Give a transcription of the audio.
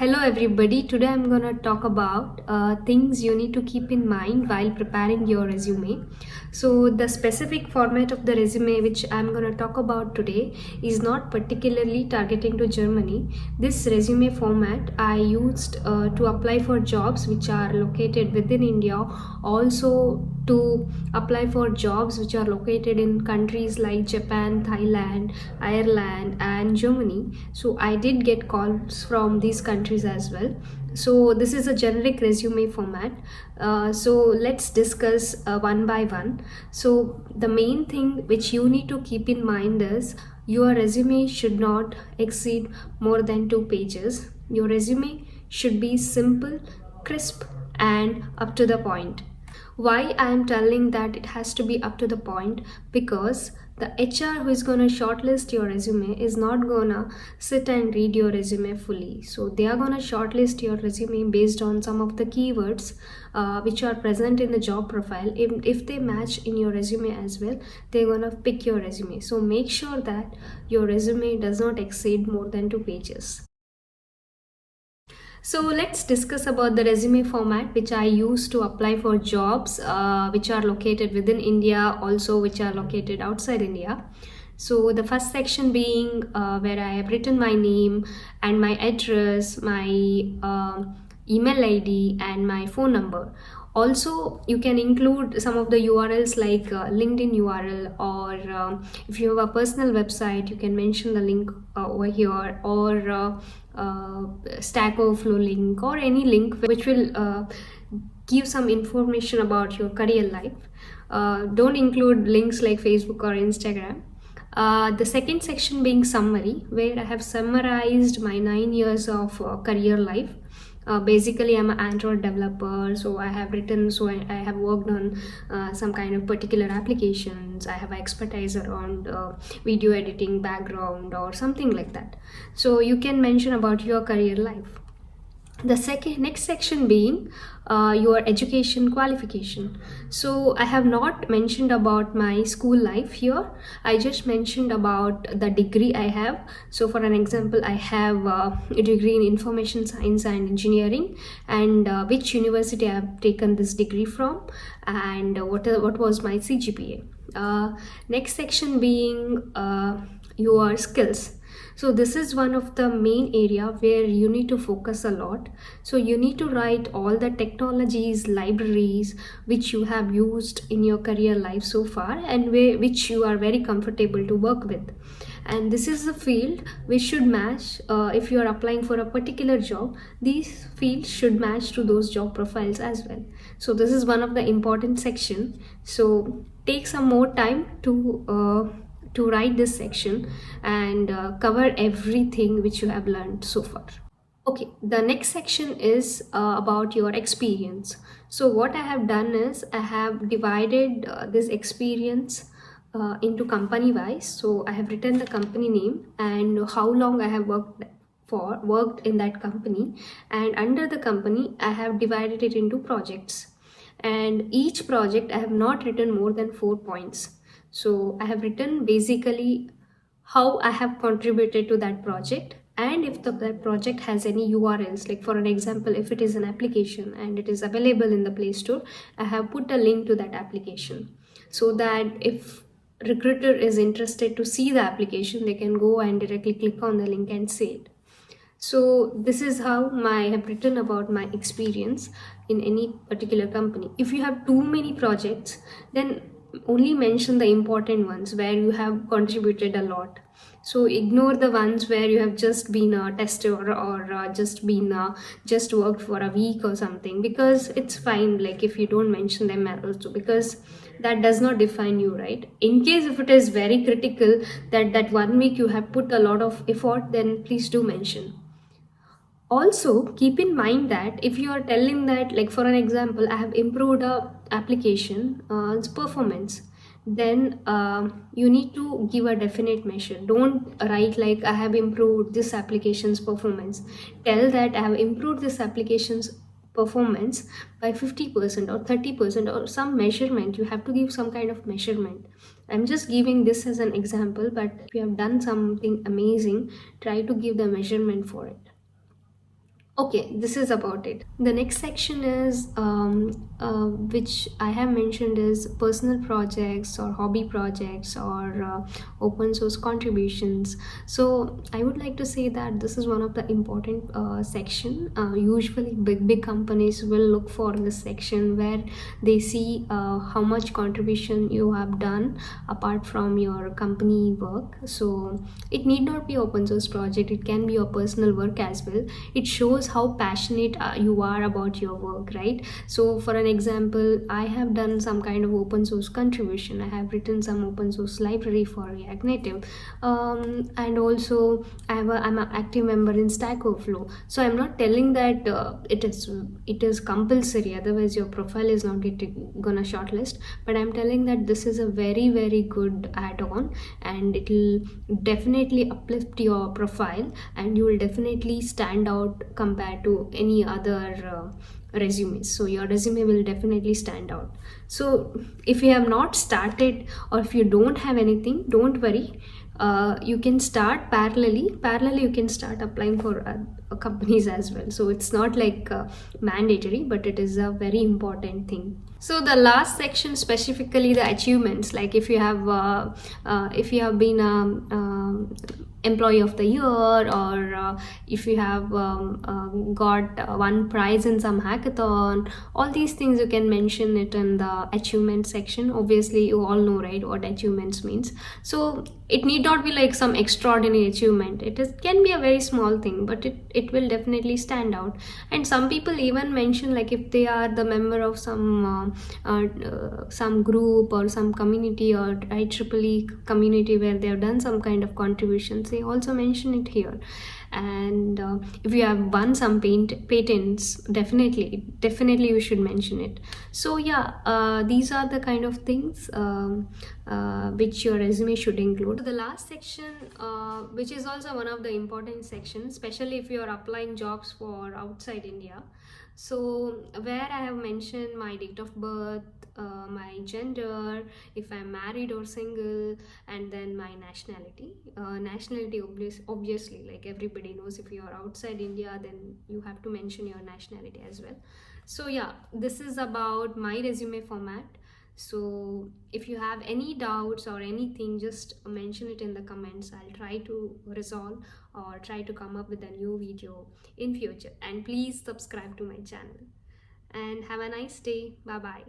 Hello everybody. Today I'm going to talk about things you need to keep in mind while preparing your resume. So the specific format of the resume which I'm going to talk about today is not particularly targeting to Germany. This resume format I used to apply for jobs which are located within India, also to apply for jobs which are located in countries like Japan, Thailand, Ireland and Germany. So I did get calls from these countries as well. So this is a generic resume format. So let's discuss one by one. So the main thing which you need to keep in mind is your resume should not exceed more than 2 pages. Your resume should be simple, crisp and up to the point. Why I am telling that it has to be up to the point? Because the HR who is going to shortlist your resume is not gonna sit and read your resume fully. So they are going to shortlist your resume based on some of the keywords which are present in the job profile. If they match in your resume as well, they're going to pick your resume. So make sure that your resume does not exceed more than 2 pages. So let's discuss about the resume format which I use to apply for jobs which are located within India, also which are located outside India. So the first section being where I have written my name and my address, my email ID and my phone number. Also you can include some of the URLs like LinkedIn URL, or if you have a personal website you can mention the link over here, or Stack Overflow link, or any link which will give some information about your career life. Don't include links like Facebook or Instagram. The second section being summary, where I have summarized my 9 years of career life. Basically I'm an Android developer, so I have written, so I have worked on some kind of particular applications. I have expertise around video editing background or something like that. So you can mention about your career life. The next section being your education qualification. So I have not mentioned about my school life here. I just mentioned about the degree I have. So for an example, I have a degree in information science and engineering, and which university I have taken this degree from, and what was my CGPA. Next section being your skills. So this is one of the main area where you need to focus a lot. So you need to write all the technologies, libraries which you have used in your career life so far, and which you are very comfortable to work with. And this is the field which should match, if you are applying for a particular job, these fields should match to those job profiles as well. So this is one of the important section. So take some more time to write this section and cover everything which you have learned so far. Okay, the next section is about your experience. So what I have done is I have divided this experience into company wise. So I have written the company name and how long I have worked in that company, and under the company I have divided it into projects, and each project I have not written more than 4 points. So I have written basically how I have contributed to that project, and if that project has any URLs, like for an example, if it is an application and it is available in the Play Store, I have put a link to that application, so that if recruiter is interested to see the application, they can go and directly click on the link and see it. So this is how I have written about my experience in any particular company. If you have too many projects, then only mention the important ones where you have contributed a lot. So ignore the ones where you have just been a tester, or just worked for a week or something, because it's fine, like if you don't mention them also, because that does not define you, right? In case if it is very critical that 1 week you have put a lot of effort, then please do mention. Also keep in mind that if you are telling that, like for an example, I have improved a application its performance, then you need to give a definite measure. Don't write like I have improved this application's performance. Tell that I have improved this application's performance by 50% or 30%, or some measurement. You have to give some kind of measurement. I'm just giving this as an example, but if you have done something amazing, try to give the measurement for it. Okay, this is about it. The next section is which I have mentioned is personal projects or hobby projects or open source contributions. So I would like to say that this is one of the important section. Usually big companies will look for this section where they see how much contribution you have done apart from your company work. So it need not be open source project, it can be your personal work as well. It shows how passionate you are about your work, right? So for an example, I have done some kind of open source contribution. I have written some open source library for React Native, and also I'm an active member in Stack Overflow. So I'm not telling that it is compulsory, otherwise your profile is not gonna shortlist, but I'm telling that this is a very good add-on, and it will definitely uplift your profile, and you will definitely stand out compared to any other resumes. So your resume will definitely stand out. So if you have not started, or if you don't have anything, don't worry. You can start parallelly you can start applying for companies as well. So it's not like mandatory, but it is a very important thing. So the last section, specifically the achievements, like if you have been employee of the year, or if you have got one prize in some hackathon, all these things you can mention it in the achievement section. Obviously you all know, right, what achievements means. So it need not be like some extraordinary achievement. Can be a very small thing, but it will definitely stand out. And some people even mention, like if they are the member of some group or some community or IEEE community where they have done some kind of contributions, they also mention it here. And if you have won some patents, definitely you should mention it. So yeah, these are the kind of things which your resume should include. The last section, which is also one of the important sections, especially if you are applying jobs for outside India. So where I have mentioned my date of birth, my gender, if I'm married or single, and then my nationality. Nationality, obviously, like everybody knows, if you are outside India, then you have to mention your nationality as well. So yeah, this is about my resume format. So if you have any doubts or anything, just mention it in the comments. I'll try to resolve or try to come up with a new video in future. And please subscribe to my channel. And have a nice day. Bye bye.